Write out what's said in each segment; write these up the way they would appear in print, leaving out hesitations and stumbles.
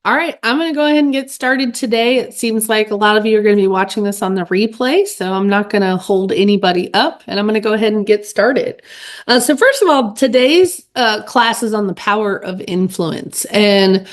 All right, I'm going to go ahead and get started today. It seems like a lot of you are going to be watching this on the replay, so I'm not going to hold anybody up, and I'm going to go ahead and get started. So first of all, today's class is on the power of influence, and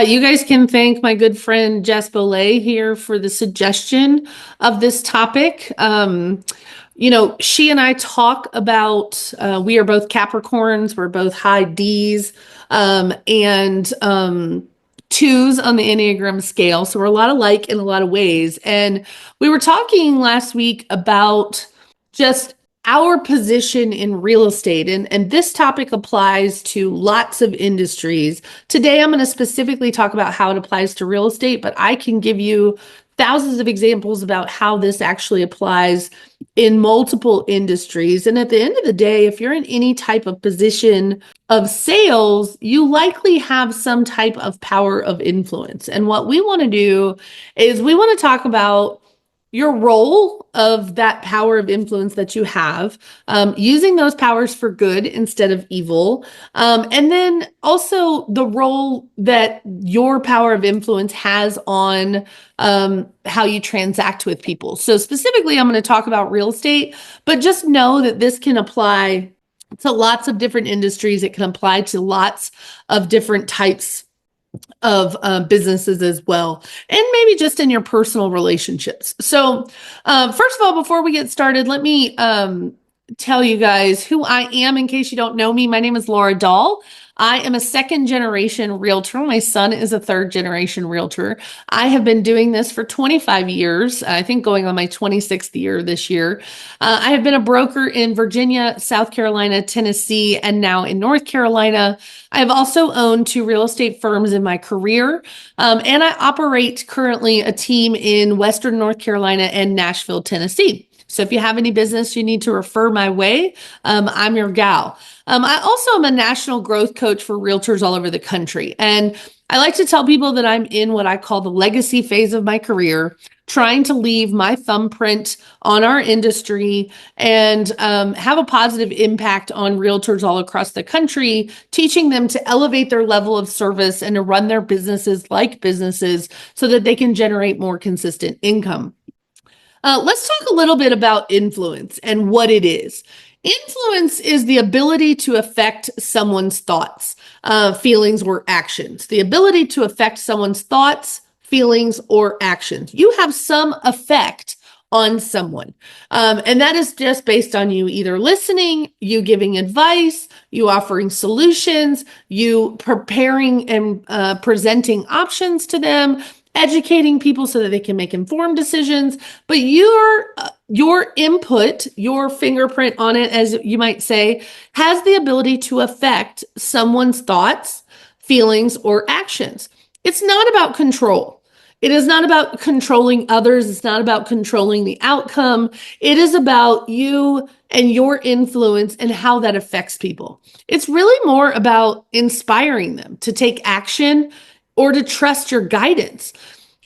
you guys can thank my good friend Jess Bolay here for the suggestion of this topic. She and I talk about, we are both Capricorns, we're both high Ds, and twos on the Enneagram scale. So we're a lot alike in a lot of ways. And we were talking last week about just our position in real estate. And this topic applies to lots of industries. Today, I'm going to specifically talk about how it applies to real estate, but I can give you thousands of examples about how this actually applies in multiple industries. And at the end of the day, if you're in any type of position of sales, you likely have some type of power of influence. And what we want to do is we want to talk about your role of that power of influence that you have, using those powers for good instead of evil. And then also the role that your power of influence has on how you transact with people. So specifically, I'm going to talk about real estate, but just know that this can apply to lots of different industries. It can apply to lots of different types of businesses as well, and maybe just in your personal relationships. So first of all, before we get started, let me tell you guys who I am in case you don't know me. My name is Laura Dahl. I am a second generation realtor. My son is a third generation realtor. I have been doing this for 25 years, I think going on my 26th year this year. I have been a broker in Virginia, South Carolina, Tennessee, and now in North Carolina. I have also owned two real estate firms in my career, and I operate currently a team in Western North Carolina and Nashville, Tennessee. So if you have any business you need to refer my way, I'm your gal. I also am a national growth coach for realtors all over the country. And I like to tell people that I'm in what I call the legacy phase of my career, trying to leave my thumbprint on our industry and have a positive impact on realtors all across the country, teaching them to elevate their level of service and to run their businesses like businesses so that they can generate more consistent income. Let's talk a little bit about influence and what it is. Influence is the ability to affect someone's thoughts, feelings, or actions. The ability to affect someone's thoughts, feelings, or actions. You have some effect on someone. And that is just based on you either listening, you giving advice, you offering solutions, you preparing and presenting options to them, educating people so that they can make informed decisions. But your input, your fingerprint on it, as you might say, has the ability to affect someone's thoughts, feelings, or actions. It's not about control. It is not about controlling others. It's not about controlling the outcome. It is about you and your influence and how that affects people. It's really more about inspiring them to take action or to trust your guidance.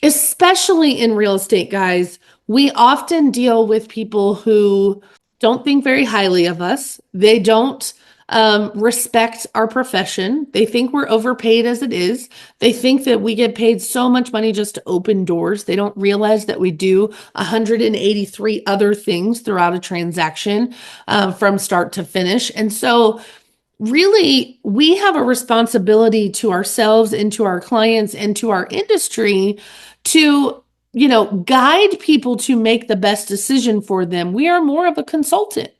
Especially in real estate, guys, we often deal with people who don't think very highly of us. They don't respect our profession. They think we're overpaid as it is. They think that we get paid so much money just to open doors. They don't realize that we do 183 other things throughout a transaction from start to finish. And so really, we have a responsibility to ourselves and to our clients and to our industry to, guide people to make the best decision for them. We are more of a consultant.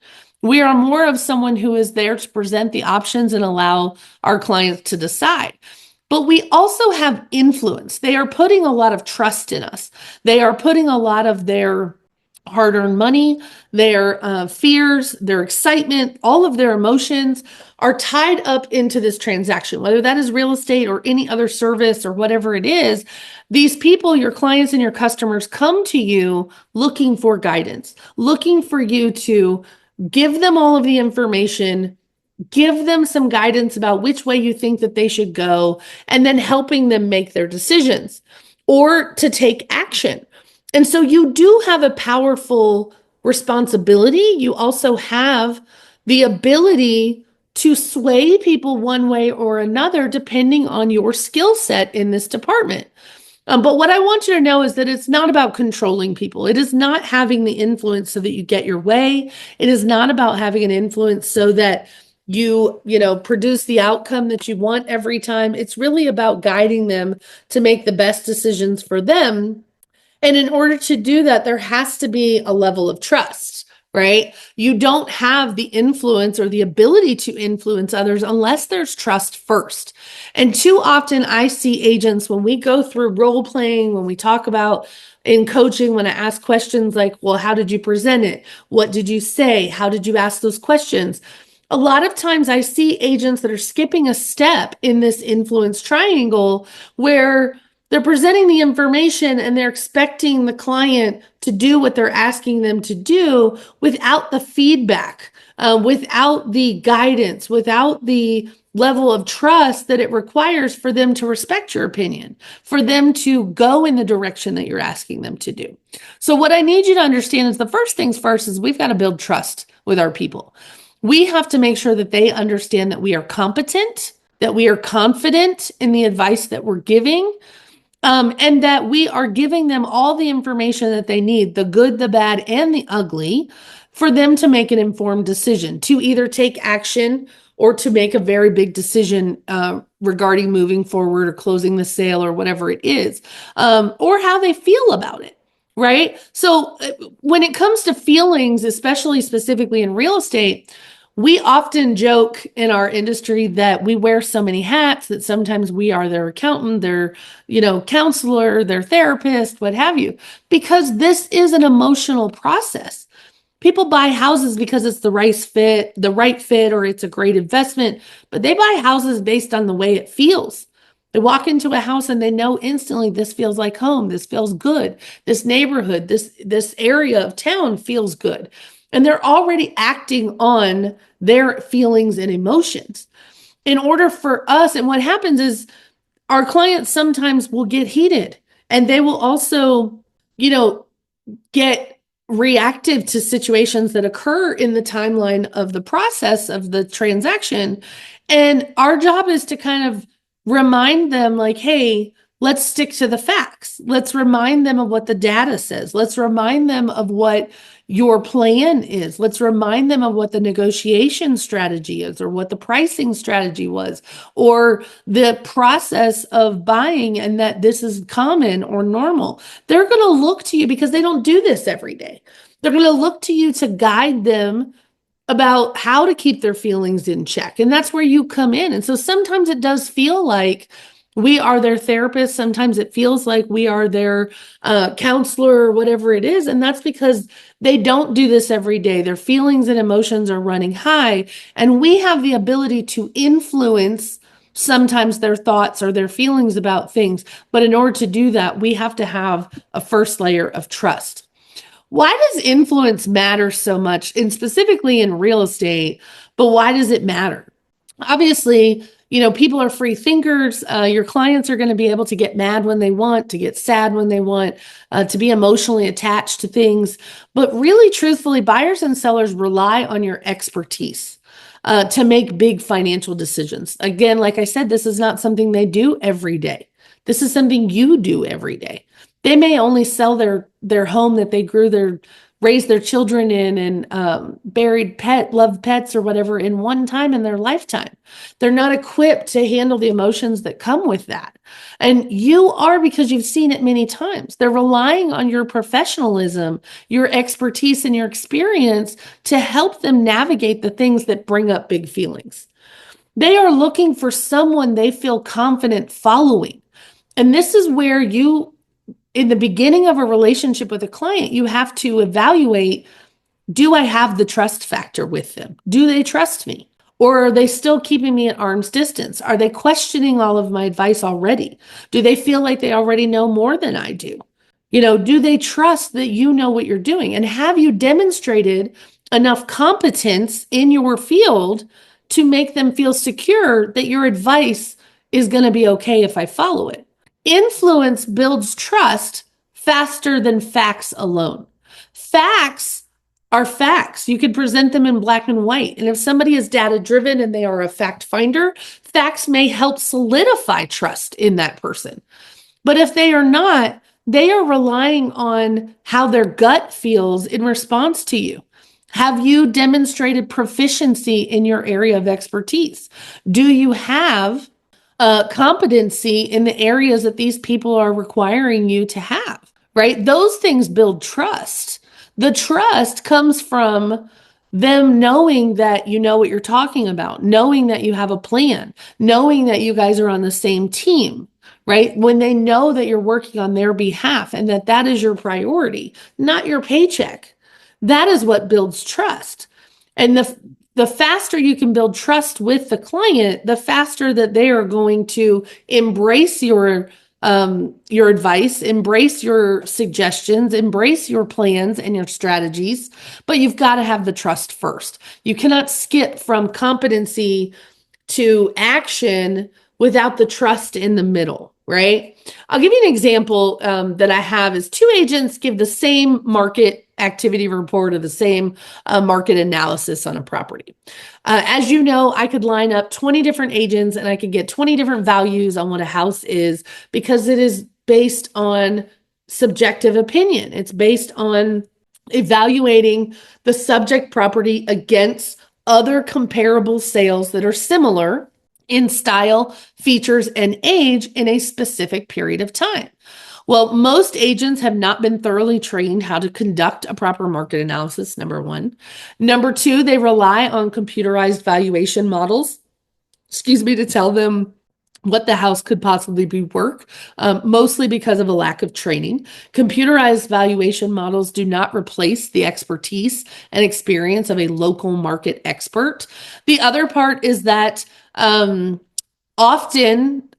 We are more of someone who is there to present the options and allow our clients to decide. But we also have influence. They are putting a lot of trust in us. They are putting a lot of their hard-earned money, their fears, their excitement, all of their emotions are tied up into this transaction, whether that is real estate or any other service or whatever it is. These people, your clients and your customers, come to you looking for guidance, looking for you to give them all of the information, give them some guidance about which way you think that they should go, and then helping them make their decisions or to take action. And so you do have a powerful responsibility. You also have the ability to sway people one way or another, depending on your skill set in this department. But what I want you to know is that it's not about controlling people. It is not having the influence so that you get your way. It is not about having an influence so that you produce the outcome that you want every time. It's really about guiding them to make the best decisions for them. And in order to do that, there has to be a level of trust, right? You don't have the influence or the ability to influence others unless there's trust first. And too often I see agents, when we go through role playing, when we talk about in coaching, when I ask questions like, well, how did you present it? What did you say? How did you ask those questions? A lot of times I see agents that are skipping a step in this influence triangle where they're presenting the information and they're expecting the client to do what they're asking them to do without the feedback, without the guidance, without the level of trust that it requires for them to respect your opinion, for them to go in the direction that you're asking them to do. So what I need you to understand is the first things first is we've got to build trust with our people. We have to make sure that they understand that we are competent, that we are confident in the advice that we're giving, and that we are giving them all the information that they need, the good, the bad, and the ugly, for them to make an informed decision, to either take action or to make a very big decision regarding moving forward or closing the sale or whatever it is, or how they feel about it. Right? So when it comes to feelings, especially specifically in real estate, we often joke in our industry that we wear so many hats that sometimes we are their accountant, their, counselor, their therapist, what have you, because this is an emotional process. People buy houses because it's the right fit, or it's a great investment, but they buy houses based on the way it feels. They walk into a house and they know instantly this feels like home. This feels good. This neighborhood, this area of town feels good. And they're already acting on their feelings and emotions. In order for us, and what happens is our clients sometimes will get heated and they will also, get reactive to situations that occur in the timeline of the process of the transaction. And our job is to kind of remind them like, hey, let's stick to the facts. Let's remind them of what the data says. Let's remind them of what your plan is. Let's remind them of what the negotiation strategy is, or what the pricing strategy was, or the process of buying, and that this is common or normal. They're going to look to you because they don't do this every day. They're going to look to you to guide them about how to keep their feelings in check. And that's where you come in. And so sometimes it does feel like we are their therapist. Sometimes it feels like we are their counselor or whatever it is. And that's because they don't do this every day. Their feelings and emotions are running high. And we have the ability to influence sometimes their thoughts or their feelings about things. But in order to do that, we have to have a first layer of trust. Why does influence matter so much, and specifically in real estate, but why does it matter? Obviously, people are free thinkers. Your clients are going to be able to get mad when they want, to get sad when they want, to be emotionally attached to things. But really, truthfully, buyers and sellers rely on your expertise to make big financial decisions. Again, like I said, this is not something they do every day. This is something you do every day. They may only sell their home that they raised their children in and loved pets or whatever in one time in their lifetime. They're not equipped to handle the emotions that come with that. And you are, because you've seen it many times. They're relying on your professionalism, your expertise, and your experience to help them navigate the things that bring up big feelings. They are looking for someone they feel confident following. And this is where in the beginning of a relationship with a client, you have to evaluate, do I have the trust factor with them? Do they trust me? Or are they still keeping me at arm's distance? Are they questioning all of my advice already? Do they feel like they already know more than I do? Do they trust that you know what you're doing? And have you demonstrated enough competence in your field to make them feel secure that your advice is going to be okay if I follow it? Influence builds trust faster than facts alone. Facts are facts. You could present them in black and white. And if somebody is data driven and they are a fact finder, facts may help solidify trust in that person. But if they are not, they are relying on how their gut feels in response to you. Have you demonstrated proficiency in your area of expertise? Do you have competency in the areas that these people are requiring you to have? Right? Those things build trust. The trust comes from them knowing that you know what you're talking about, knowing that you have a plan, knowing that you guys are on the same team, right? When they know that you're working on their behalf and that that is your priority, not your paycheck. That is what builds trust. And the faster you can build trust with the client, the faster that they are going to embrace your advice, embrace your suggestions, embrace your plans and your strategies. But you've got to have the trust first. You cannot skip from competency to action without the trust in the middle, right? I'll give you an example that I have is two agents give the same market activity report or the same market analysis on a property. As you know, I could line up 20 different agents and I could get 20 different values on what a house is because it is based on subjective opinion. It's based on evaluating the subject property against other comparable sales that are similar in style, features, and age in a specific period of time. Well, most agents have not been thoroughly trained how to conduct a proper market analysis, number one. Number two, they rely on computerized valuation models, to tell them what the house could possibly be worth, mostly because of a lack of training. Computerized valuation models do not replace the expertise and experience of a local market expert. The other part is that often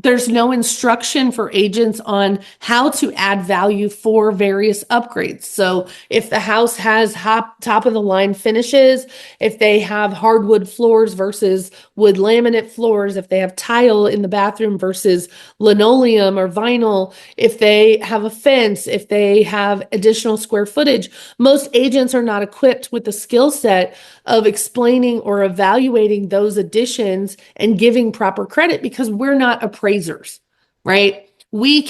there's no instruction for agents on how to add value for various upgrades. So if the house has top of the line finishes, if they have hardwood floors versus wood laminate floors, if they have tile in the bathroom versus linoleum or vinyl, if they have a fence, if they have additional square footage, most agents are not equipped with the skill set of explaining or evaluating those additions and giving proper credit because we're not appraisers, right? We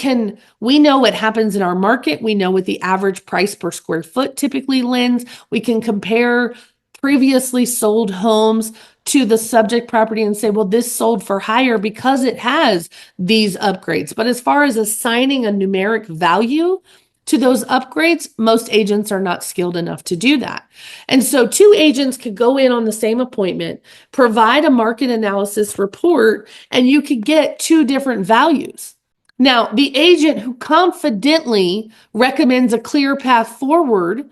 know what happens in our market. We know what the average price per square foot typically lends. We can compare previously sold homes to the subject property and say, well, this sold for higher because it has these upgrades. But as far as assigning a numeric value to those upgrades, most agents are not skilled enough to do that. And so two agents could go in on the same appointment, provide a market analysis report, and you could get two different values. Now, the agent who confidently recommends a clear path forward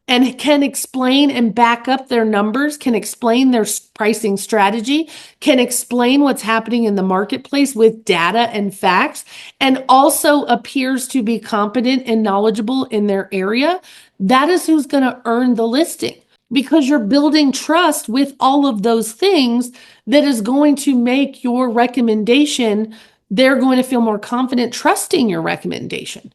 and can explain and back up their numbers, can explain their pricing strategy, can explain what's happening in the marketplace with data and facts, and also appears to be competent and knowledgeable in their area, that is who's going to earn the listing because you're building trust with all of those things that is going to make your recommendation, they're going to feel more confident trusting your recommendation.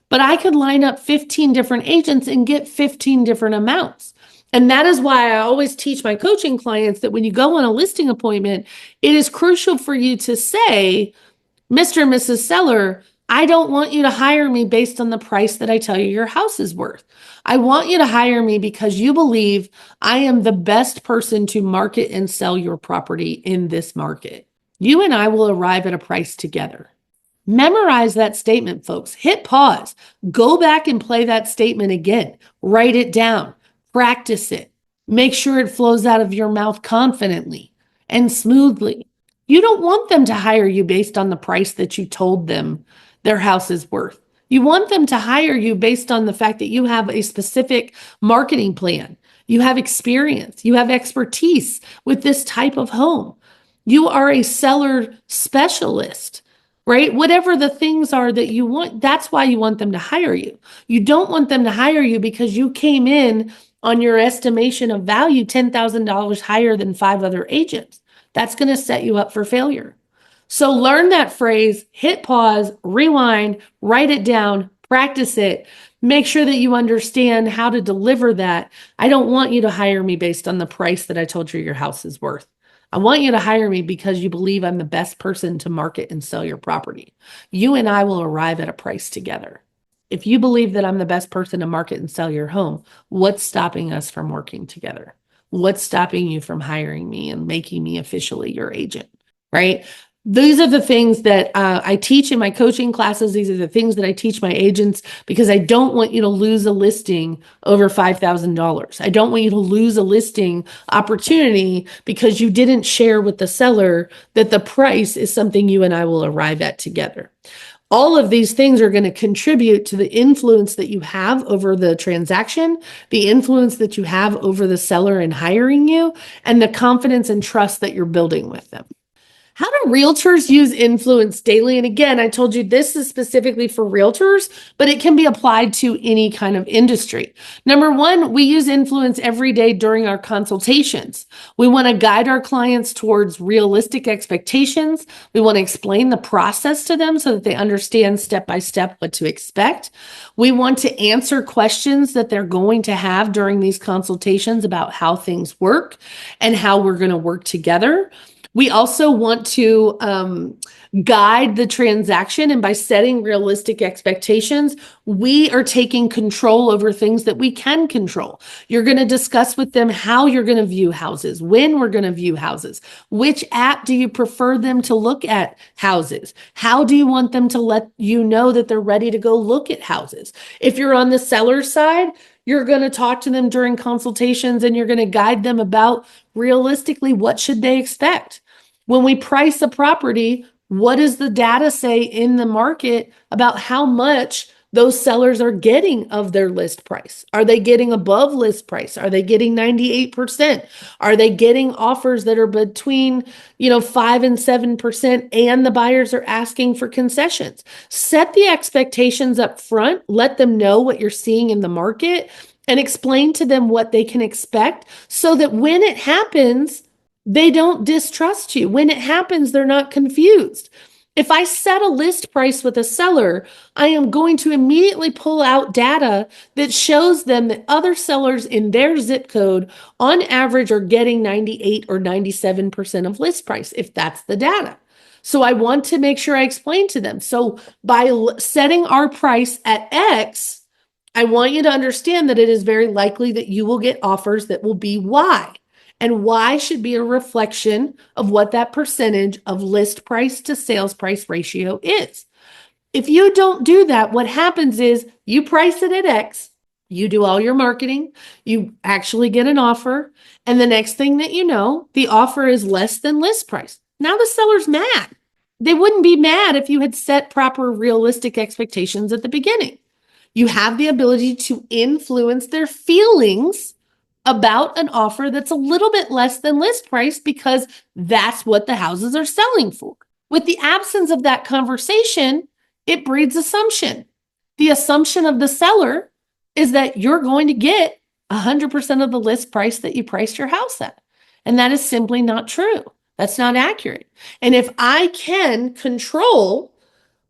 But I could line up 15 different agents and get 15 different amounts. And that is why I always teach my coaching clients that when you go on a listing appointment, it is crucial for you to say, Mr. and Mrs. Seller, I don't want you to hire me based on the price that I tell you your house is worth. I want you to hire me because you believe I am the best person to market and sell your property in this market. You and I will arrive at a price together. Memorize that statement, folks. Hit pause. Go back and play that statement again. Write it down. Practice it. Make sure it flows out of your mouth confidently and smoothly. You don't want them to hire you based on the price that you told them their house is worth. You want them to hire you based on the fact that you have a specific marketing plan. You have experience. You have expertise with this type of home. You are a seller specialist. Right? Whatever the things are that you want, that's why you want them to hire you. You don't want them to hire you because you came in on your estimation of value $10,000 higher than 5 other agents. That's going to set you up for failure. So learn that phrase, hit pause, rewind, write it down, practice it, Make sure that you understand how to deliver that. I don't want you to hire me based on the price that I told you your house is worth. I want you to hire me because you believe I'm the best person to market and sell your property. You and I will arrive at a price together. If you believe that I'm the best person to market and sell your home, what's stopping us from working together? What's stopping you from hiring me and making me officially your agent, right? These are the things that I teach in my coaching classes. These are the things that I teach my agents because I don't want you to lose a listing over $5,000. I don't want you to lose a listing opportunity because you didn't share with the seller that the price is something you and I will arrive at together. All of these things are going to contribute to the influence that you have over the transaction, the influence that you have over the seller in hiring you, and the confidence and trust that you're building with them. How do realtors use influence daily? And again, I told you this is specifically for realtors, but it can be applied to any kind of industry. Number one, we use influence every day during our consultations. We want to guide our clients towards realistic expectations. We want to explain the process to them so that they understand step by step what to expect. We want to answer questions that they're going to have during these consultations about how things work and how we're going to work together. We also want to guide the transaction, and by setting realistic expectations, we are taking control over things that we can control. You're going to discuss with them how you're going to view houses, when we're going to view houses, which app do you prefer them to look at houses? How do you want them to let you know that they're ready to go look at houses? If you're on the seller side, you're going to talk to them during consultations and you're going to guide them about realistically what should they expect. When we price a property, what does the data say in the market about how much those sellers are getting of their list price? Are they getting above list price? Are they getting 98%? Are they getting offers that are between, 5 and 7% and the buyers are asking for concessions? Set the expectations up front, let them know what you're seeing in the market and explain to them what they can expect so that when it happens, they don't distrust you. When it happens, they're not confused. If I set a list price with a seller, I am going to immediately pull out data that shows them that other sellers in their zip code on average are getting 98 or 97% of list price, if that's the data. So I want to make sure I explain to them. So by setting our price at X, I want you to understand that it is very likely that you will get offers that will be Y. And Y should be a reflection of what that percentage of list price to sales price ratio is. If you don't do that, what happens is you price it at X, you do all your marketing, you actually get an offer, and the next thing that you know, the offer is less than list price. Now the seller's mad. They wouldn't be mad if you had set proper realistic expectations at the beginning. You have the ability to influence their feelings about an offer that's a little bit less than list price because that's what the houses are selling for. With the absence of that conversation, it breeds assumption. The assumption of the seller is that you're going to get 100% of the list price that you priced your house at. And that is simply not true. That's not accurate. And if I can control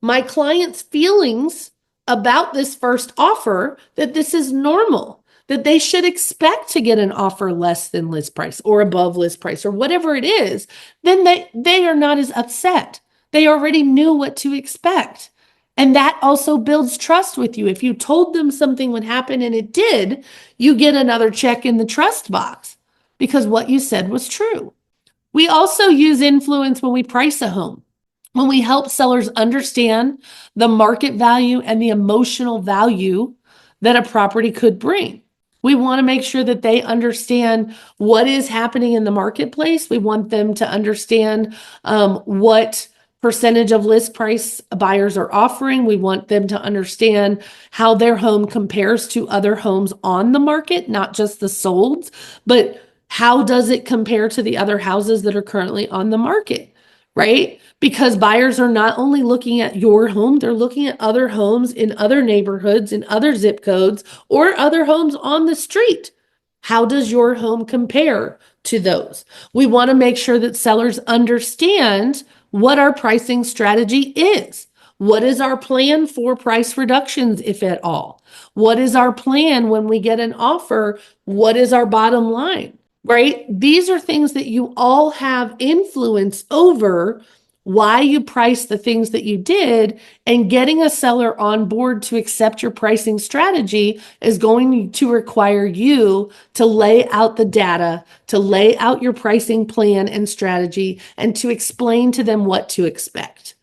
my client's feelings about this first offer, that this is normal, that they should expect to get an offer less than list price or above list price or whatever it is, then they are not as upset. They already knew what to expect. And that also builds trust with you. If you told them something would happen and it did, you get another check in the trust box because what you said was true. We also use influence when we price a home, when we help sellers understand the market value and the emotional value that a property could bring. We want to make sure that they understand what is happening in the marketplace. We want them to understand what percentage of list price buyers are offering. We want them to understand how their home compares to other homes on the market, not just the solds, but how does it compare to the other houses that are currently on the market, right? Because buyers are not only looking at your home, they're looking at other homes in other neighborhoods, in other zip codes, or other homes on the street. How does your home compare to those? We want to make sure that sellers understand what our pricing strategy is. What is our plan for price reductions, if at all? What is our plan when we get an offer? What is our bottom line? Right? These are things that you all have influence over why you price the things that you did, and getting a seller on board to accept your pricing strategy is going to require you to lay out the data, to lay out your pricing plan and strategy, and to explain to them what to expect.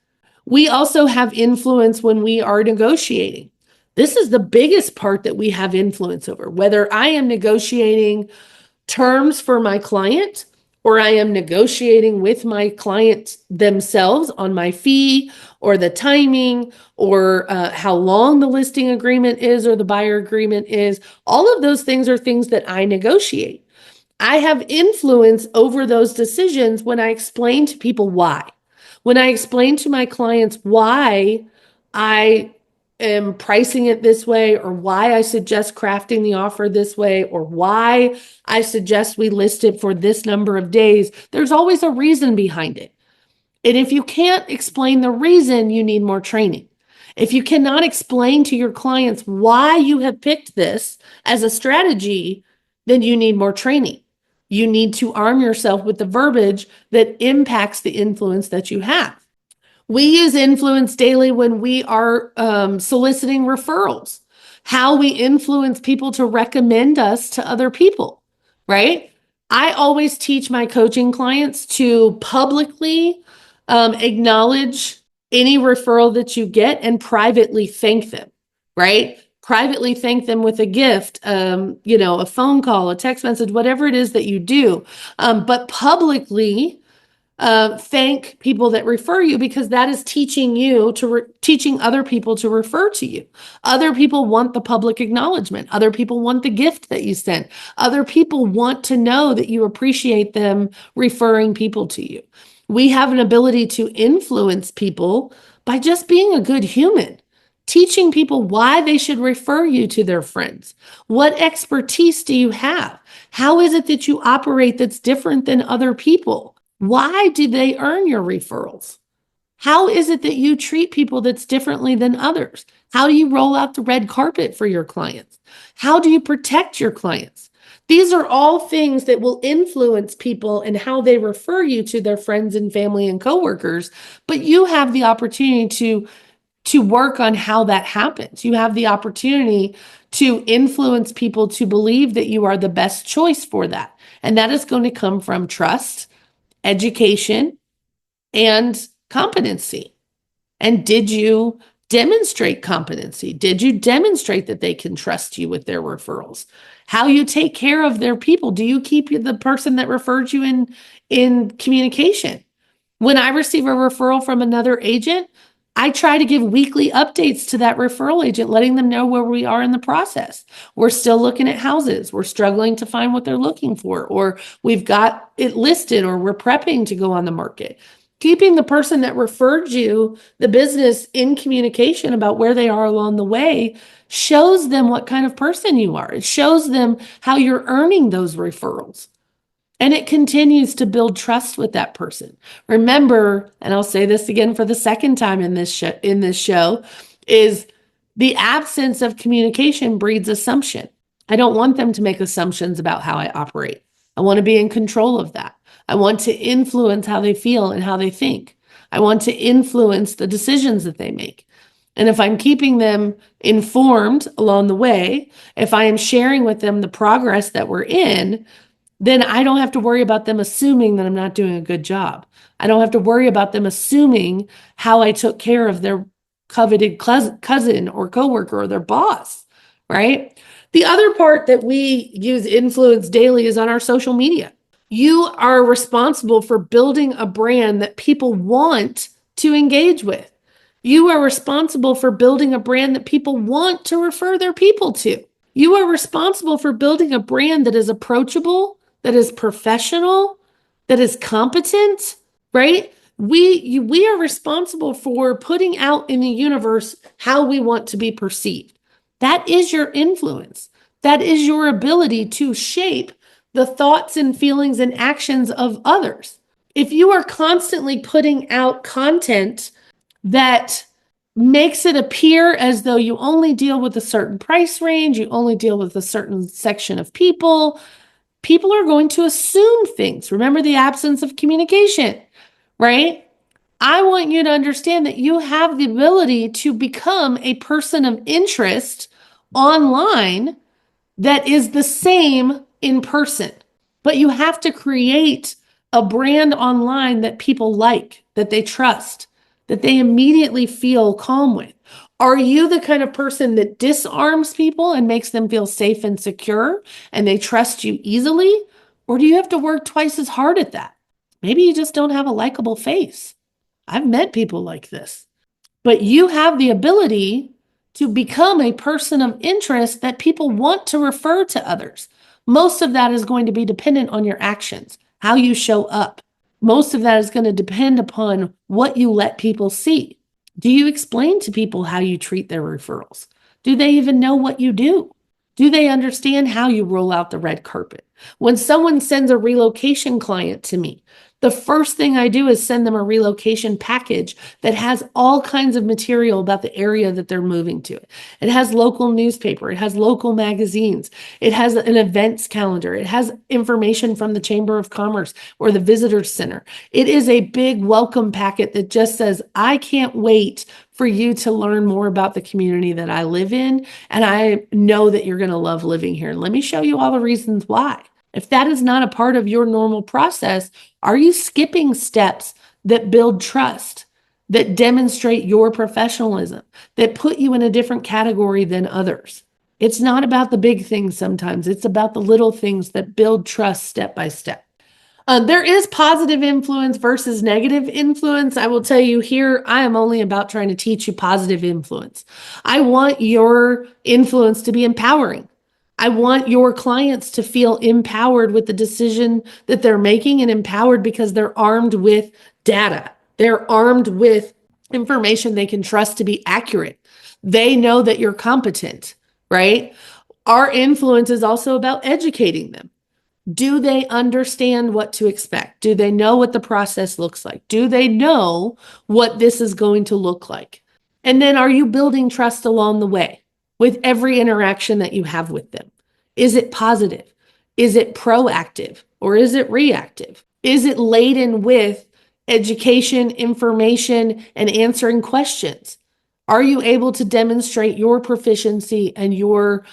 We also have influence when we are negotiating. This is the biggest part that we have influence over, whether I am negotiating terms for my client or I am negotiating with my client themselves on my fee or the timing or how long the listing agreement is or the buyer agreement is. All of those things are things that I negotiate. I have influence over those decisions when I explain to people why. When I explain to my clients why I am pricing it this way, or why I suggest crafting the offer this way, or why I suggest we list it for this number of days, there's always a reason behind it. And if you can't explain the reason, you need more training. If you cannot explain to your clients why you have picked this as a strategy, then you need more training. You need to arm yourself with the verbiage that impacts the influence that you have. We use influence daily when we are soliciting referrals, how we influence people to recommend us to other people, right? I always teach my coaching clients to publicly acknowledge any referral that you get and privately thank them, right? Privately thank them with a gift, a phone call, a text message, whatever it is that you do. But publicly thank people that refer you, because that is teaching you to teaching other people to refer to you. Other people want the public acknowledgement. Other people want the gift that you sent. Other people want to know that you appreciate them referring people to you. We have an ability to influence people by just being a good human, teaching people why they should refer you to their friends. What expertise do you have? How is it that you operate that's different than other people? Why do they earn your referrals? How is it that you treat people that's differently than others? How do you roll out the red carpet for your clients? How do you protect your clients? These are all things that will influence people and how they refer you to their friends and family and coworkers, but you have the opportunity to work on how that happens. You have the opportunity to influence people to believe that you are the best choice for that. And that is going to come from trust, education, and competency. And did you demonstrate competency? Did you demonstrate that they can trust you with their referrals? How you take care of their people? Do you keep the person that referred you in communication? When I receive a referral from another agent, I try to give weekly updates to that referral agent, letting them know where we are in the process. We're still looking at houses. We're struggling to find what they're looking for, or we've got it listed, or we're prepping to go on the market. Keeping the person that referred you the business in communication about where they are along the way shows them what kind of person you are. It shows them how you're earning those referrals. And it continues to build trust with that person. Remember, and I'll say this again for the second time in this show, is the absence of communication breeds assumption. I don't want them to make assumptions about how I operate. I want to be in control of that. I want to influence how they feel and how they think. I want to influence the decisions that they make. And if I'm keeping them informed along the way, if I am sharing with them the progress that we're in, then I don't have to worry about them assuming that I'm not doing a good job. I don't have to worry about them assuming how I took care of their coveted cousin or coworker or their boss, right? The other part that we use influence daily is on our social media. You are responsible for building a brand that people want to engage with. You are responsible for building a brand that people want to refer their people to. You are responsible for building a brand that is approachable, that is professional, that is competent, right? We are responsible for putting out in the universe how we want to be perceived. That is your influence. That is your ability to shape the thoughts and feelings and actions of others. If you are constantly putting out content that makes it appear as though you only deal with a certain price range, you only deal with a certain section of people. People are going to assume things. Remember the absence of communication, right? I want you to understand that you have the ability to become a person of interest online that is the same in person. But you have to create a brand online that people like, that they trust, that they immediately feel calm with. Are you the kind of person that disarms people and makes them feel safe and secure and they trust you easily? Or do you have to work twice as hard at that? Maybe you just don't have a likable face. I've met people like this. But you have the ability to become a person of interest that people want to refer to others. Most of that is going to be dependent on your actions, how you show up. Most of that is going to depend upon what you let people see. Do you explain to people how you treat their referrals? Do they even know what you do? Do they understand how you roll out the red carpet? When someone sends a relocation client to me, the first thing I do is send them a relocation package that has all kinds of material about the area that they're moving to. It has local newspaper, it has local magazines, it has an events calendar, it has information from the Chamber of Commerce or the Visitor Center. It is a big welcome packet that just says, I can't wait for you to learn more about the community that I live in, and I know that you're going to love living here. Let me show you all the reasons why. If that is not a part of your normal process, are you skipping steps that build trust, that demonstrate your professionalism, that put you in a different category than others? It's not about the big things sometimes. It's about the little things that build trust step by step. There is positive influence versus negative influence. I will tell you here, I am only about trying to teach you positive influence. I want your influence to be empowering. I want your clients to feel empowered with the decision that they're making and empowered because they're armed with data. They're armed with information they can trust to be accurate. They know that you're competent, right? Our influence is also about educating them. Do they understand what to expect? Do they know what the process looks like? Do they know what this is going to look like? And then are you building trust along the way with every interaction that you have with them? Is it positive? Is it proactive? Or is it reactive? Is it laden with education, information, and answering questions? Are you able to demonstrate your proficiency and your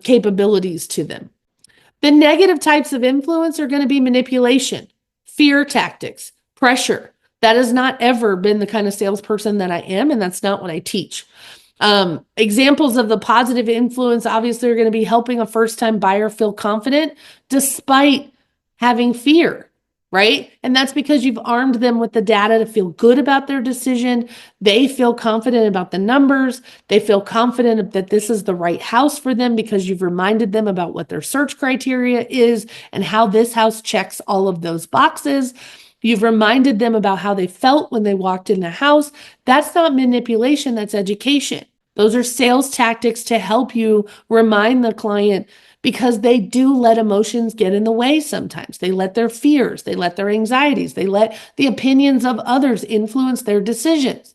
capabilities to them? The negative types of influence are going to be manipulation, fear tactics, pressure. That has not ever been the kind of salesperson that I am, and that's not what I teach. Examples of the positive influence obviously are going to be helping a first-time buyer feel confident despite having fear, right? And that's because you've armed them with the data to feel good about their decision. They feel confident about the numbers. They feel confident that this is the right house for them because you've reminded them about what their search criteria is and how this house checks all of those boxes. You've reminded them about how they felt when they walked in the house. That's not manipulation, that's education. Those are sales tactics to help you remind the client because they do let emotions get in the way sometimes. They let their fears, they let their anxieties, they let the opinions of others influence their decisions.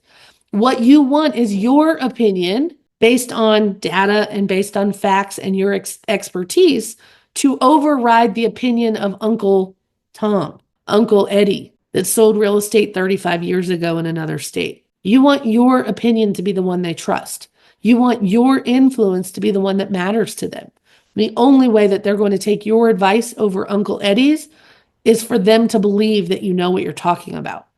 What you want is your opinion based on data and based on facts and your expertise to override the opinion of Uncle Tom, Uncle Eddie, that sold real estate 35 years ago in another state. You want your opinion to be the one they trust. You want your influence to be the one that matters to them. The only way that they're going to take your advice over Uncle Eddie's is for them to believe that you know what you're talking about,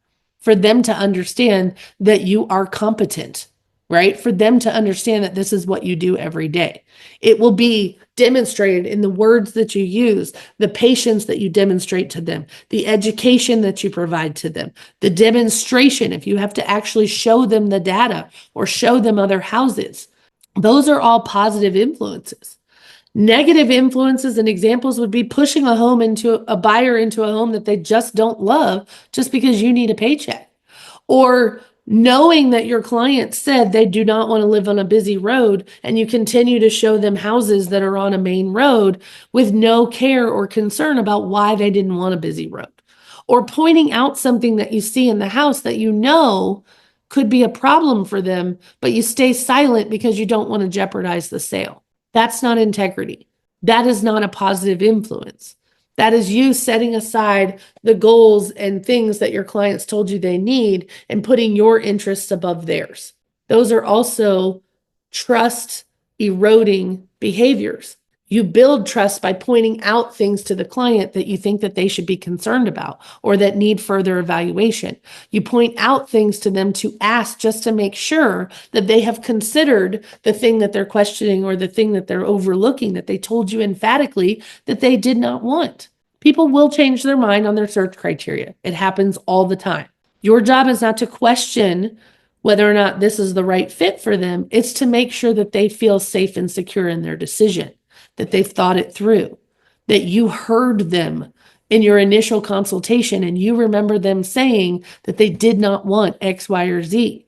for them to understand that you are competent, right? For them to understand that this is what you do every day. It will be demonstrated in the words that you use, the patience that you demonstrate to them, the education that you provide to them, the demonstration, if you have to actually show them the data or show them other houses. Those are all positive influences. Negative influences and examples would be pushing a buyer into a home that they just don't love just because you need a paycheck. Or knowing that your client said they do not want to live on a busy road and you continue to show them houses that are on a main road with no care or concern about why they didn't want a busy road. Or pointing out something that you see in the house that you know could be a problem for them, but you stay silent because you don't want to jeopardize the sale. That's not integrity. That is not a positive influence. That is you setting aside the goals and things that your clients told you they need and putting your interests above theirs. Those are also trust eroding behaviors. You build trust by pointing out things to the client that you think that they should be concerned about or that need further evaluation. You point out things to them to ask just to make sure that they have considered the thing that they're questioning or the thing that they're overlooking that they told you emphatically that they did not want. People will change their mind on their search criteria. It happens all the time. Your job is not to question whether or not this is the right fit for them. It's to make sure that they feel safe and secure in their decision, that they've thought it through, that you heard them in your initial consultation and you remember them saying that they did not want X, Y, or Z.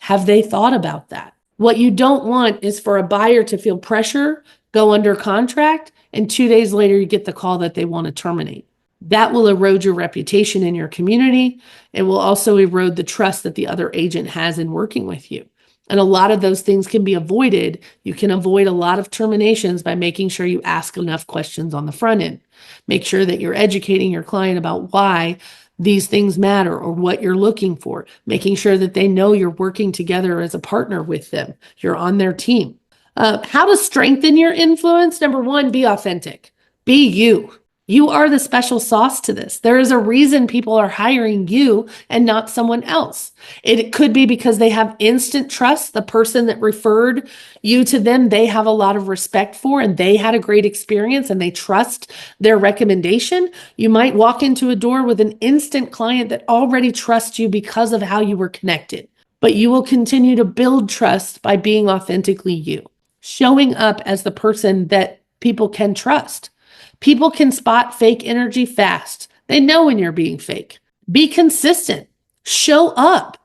Have they thought about that? What you don't want is for a buyer to feel pressure, go under contract, and 2 days later you get the call that they want to terminate. That will erode your reputation in your community and will also erode the trust that the other agent has in working with you. And a lot of those things can be avoided. You can avoid a lot of terminations by making sure you ask enough questions on the front end. Make sure that you're educating your client about why these things matter or what you're looking for. Making sure that they know you're working together as a partner with them. You're on their team. How to strengthen your influence? Number one, be authentic. Be you. You are the special sauce to this. There is a reason people are hiring you and not someone else. It could be because they have instant trust. The person that referred you to them, they have a lot of respect for, and they had a great experience and they trust their recommendation. You might walk into a door with an instant client that already trusts you because of how you were connected. But you will continue to build trust by being authentically you, showing up as the person that people can trust. People can spot fake energy fast. They know when you're being fake. Be consistent. Show up.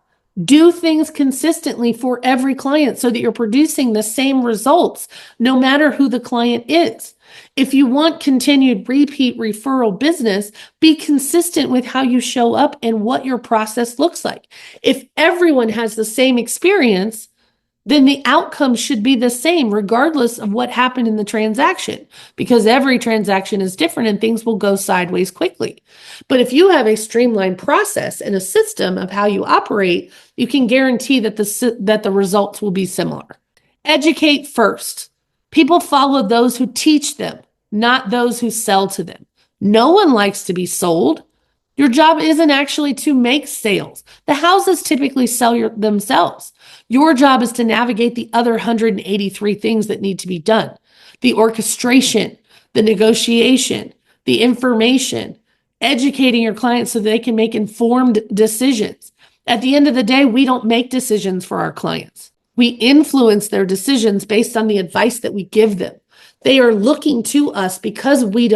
Do things consistently for every client so that you're producing the same results no matter who the client is. If you want continued repeat referral business, be consistent with how you show up and what your process looks like. If everyone has the same experience, then the outcome should be the same regardless of what happened in the transaction, because every transaction is different and things will go sideways quickly. But if you have a streamlined process and a system of how you operate, you can guarantee that the results will be similar. Educate first. People follow those who teach them, not those who sell to them. No one likes to be sold. Your job isn't actually to make sales. The houses typically sell themselves. Your job is to navigate the other 183 things that need to be done. The orchestration, the negotiation, the information, educating your clients so they can make informed decisions. At the end of the day, we don't make decisions for our clients. We influence their decisions based on the advice that we give them. They are looking to us because we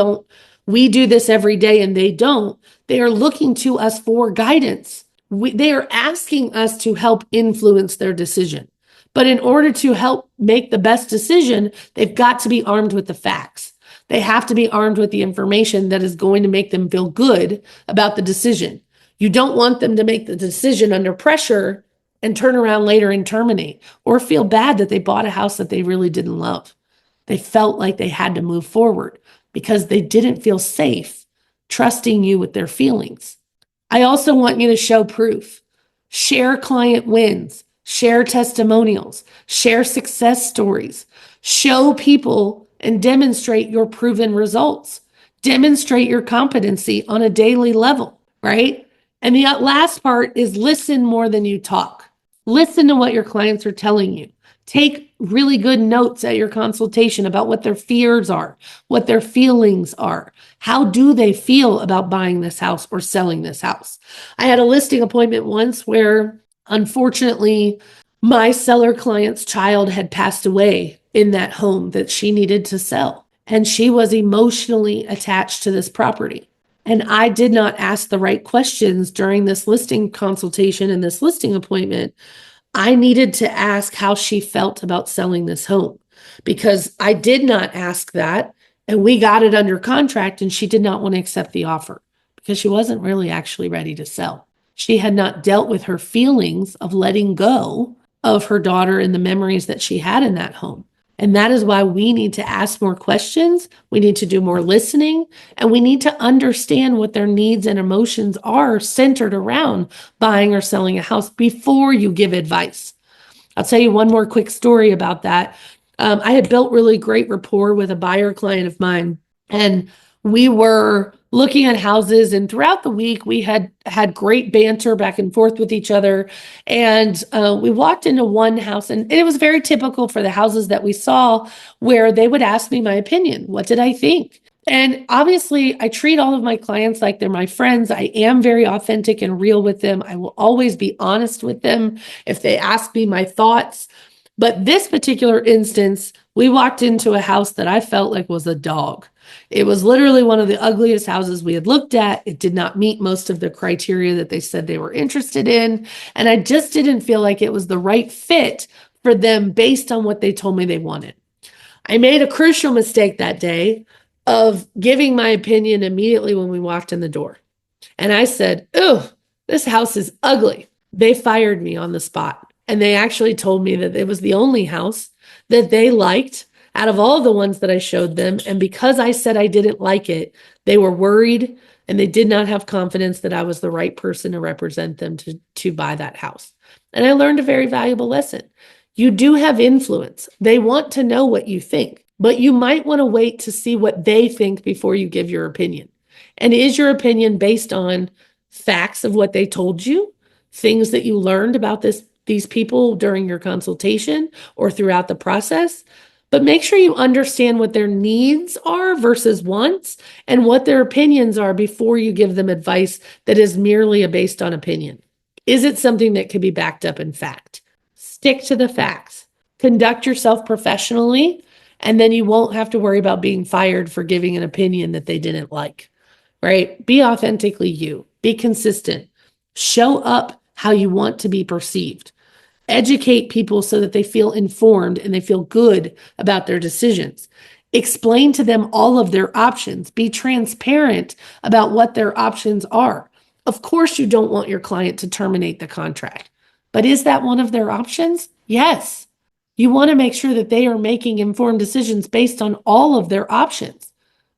do this every day and they don't. They are looking to us for guidance. They are asking us to help influence their decision. But in order to help make the best decision, they've got to be armed with the facts. They have to be armed with the information that is going to make them feel good about the decision. You don't want them to make the decision under pressure and turn around later and terminate, or feel bad that they bought a house that they really didn't love. They felt like they had to move forward because they didn't feel safe trusting you with their feelings. I also want you to show proof. Share client wins, share testimonials, share success stories, show people and demonstrate your proven results. Demonstrate your competency on a daily level, right? And the last part is listen more than you talk. Listen to what your clients are telling you. Take really good notes at your consultation about what their fears are, what their feelings are. How do they feel about buying this house or selling this house? I had a listing appointment once where, unfortunately, my seller client's child had passed away in that home that she needed to sell. And she was emotionally attached to this property. And I did not ask the right questions during this listing consultation and this listing appointment. I needed to ask how she felt about selling this home, because I did not ask that, and we got it under contract and she did not want to accept the offer because she wasn't really actually ready to sell. She had not dealt with her feelings of letting go of her daughter and the memories that she had in that home. And that is why we need to ask more questions. We need to do more listening, and we need to understand what their needs and emotions are centered around buying or selling a house before you give advice. I'll tell you one more quick story about that. I had built really great rapport with a buyer client of mine, and we were looking at houses, and throughout the week we had great banter back and forth with each other. And we walked into one house, and it was very typical for the houses that we saw, where they would ask me my opinion. What did I think? And obviously, I treat all of my clients like they're my friends. I am very authentic and real with them. I will always be honest with them if they ask me my thoughts. But this particular instance, we walked into a house that I felt like was a dog. It was literally one of the ugliest houses we had looked at. It did not meet most of the criteria that they said they were interested in. And I just didn't feel like it was the right fit for them based on what they told me they wanted. I made a crucial mistake that day of giving my opinion immediately when we walked in the door. And I said, "Oh, this house is ugly." They fired me on the spot. And they actually told me that it was the only house that they liked out of all the ones that I showed them. And because I said I didn't like it, they were worried and they did not have confidence that I was the right person to represent them to buy that house. And I learned a very valuable lesson. You do have influence. They want to know what you think, but you might want to wait to see what they think before you give your opinion. And is your opinion based on facts of what they told you, things that you learned about these people during your consultation or throughout the process? But make sure you understand what their needs are versus wants, and what their opinions are before you give them advice that is merely based on opinion. Is it something that could be backed up in fact? Stick to the facts. Conduct yourself professionally, and then you won't have to worry about being fired for giving an opinion that they didn't like, right? Be authentically you. Be consistent. Show up how you want to be perceived. Educate people so that they feel informed and they feel good about their decisions. Explain to them all of their options. Be transparent about what their options are. Of course, you don't want your client to terminate the contract, but is that one of their options? Yes. You want to make sure that they are making informed decisions based on all of their options.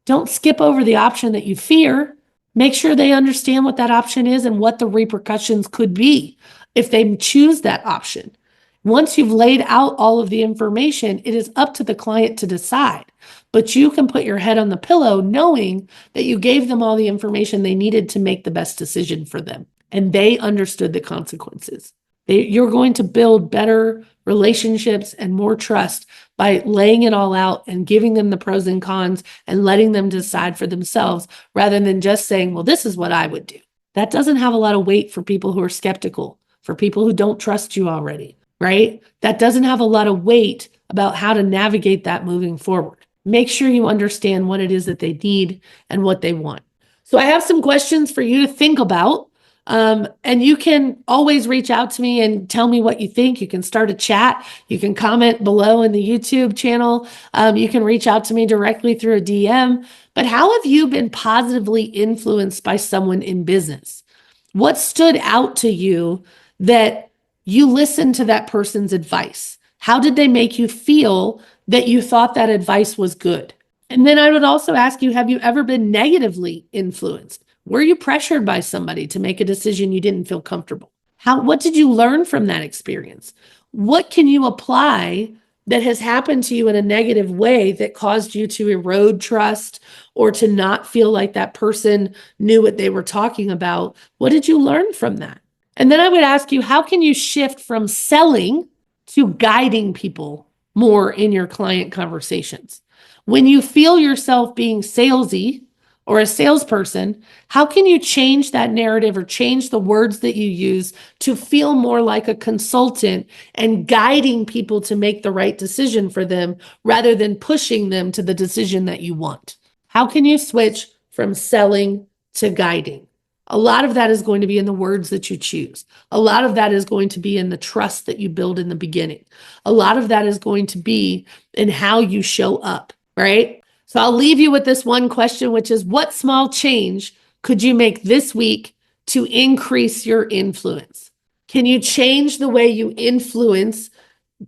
Don't skip over the option that you fear. Make sure they understand what that option is and what the repercussions could be if they choose that option. Once you've laid out all of the information, it is up to the client to decide. But you can put your head on the pillow knowing that you gave them all the information they needed to make the best decision for them, and they understood the consequences. You're going to build better relationships and more trust by laying it all out and giving them the pros and cons and letting them decide for themselves, rather than just saying, well, this is what I would do. That doesn't have a lot of weight for people who are skeptical, for people who don't trust you already, right? That doesn't have a lot of weight about how to navigate that moving forward. Make sure you understand what it is that they need and what they want. So I have some questions for you to think about. And you can always reach out to me and tell me what you think. You can start a chat. You can comment below in the YouTube channel. You can reach out to me directly through a DM. But how have you been positively influenced by someone in business? What stood out to you that you listened to that person's advice? How did they make you feel that you thought that advice was good? And then I would also ask you, have you ever been negatively influenced? Were you pressured by somebody to make a decision you didn't feel comfortable? What did you learn from that experience? What can you apply that has happened to you in a negative way that caused you to erode trust or to not feel like that person knew what they were talking about? What did you learn from that? And then I would ask you, how can you shift from selling to guiding people more in your client conversations? When you feel yourself being salesy or a salesperson, how can you change that narrative or change the words that you use to feel more like a consultant and guiding people to make the right decision for them rather than pushing them to the decision that you want? How can you switch from selling to guiding? A lot of that is going to be in the words that you choose. A lot of that is going to be in the trust that you build in the beginning. A lot of that is going to be in how you show up, right? So I'll leave you with this one question, which is, what small change could you make this week to increase your influence? Can you change the way you influence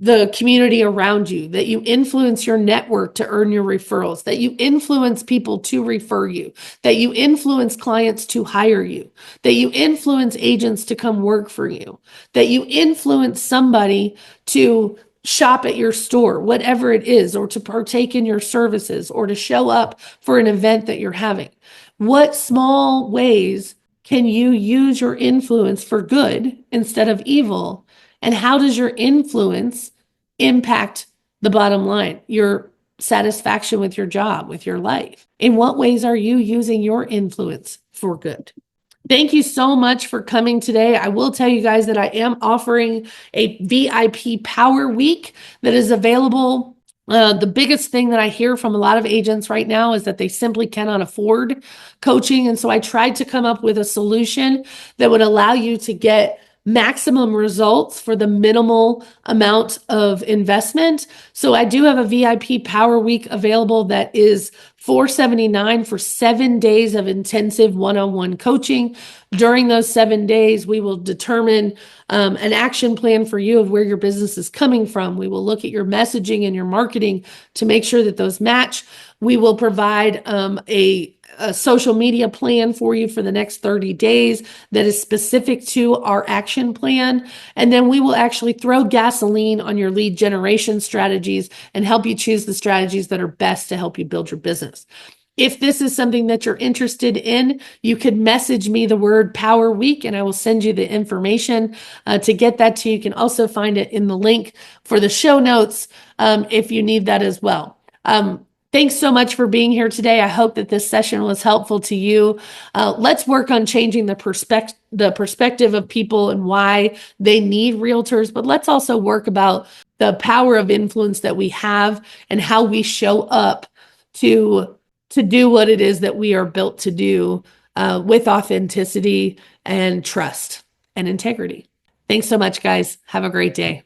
the community around you, that you influence your network to earn your referrals, that you influence people to refer you, that you influence clients to hire you, that you influence agents to come work for you, that you influence somebody to shop at your store, whatever it is, or to partake in your services, or to show up for an event that you're having? What small ways can you use your influence for good instead of evil? And how does your influence impact the bottom line, your satisfaction with your job, with your life? In what ways are you using your influence for good? Thank you so much for coming today. I will tell you guys that I am offering a VIP Power Week that is available. The biggest thing that I hear from a lot of agents right now is that they simply cannot afford coaching. And so I tried to come up with a solution that would allow you to get maximum results for the minimal amount of investment. So I do have a VIP Power Week available that is $479 for 7 days of intensive one-on-one coaching. During those 7 days, we will determine an action plan for you of where your business is coming from. We will look at your messaging and your marketing to make sure that those match. We will provide a social media plan for you for the next 30 days that is specific to our action plan. And then we will actually throw gasoline on your lead generation strategies and help you choose the strategies that are best to help you build your business. If this is something that you're interested in, you could message me the word Power Week and I will send you the information to get that to you. You can also find it in the link for the show notes if you need that as well. Thanks so much for being here today. I hope that this session was helpful to you. Let's work on changing the perspective of people and why they need realtors, but let's also work about the power of influence that we have and how we show up to do what it is that we are built to do with authenticity and trust and integrity. Thanks so much, guys. Have a great day.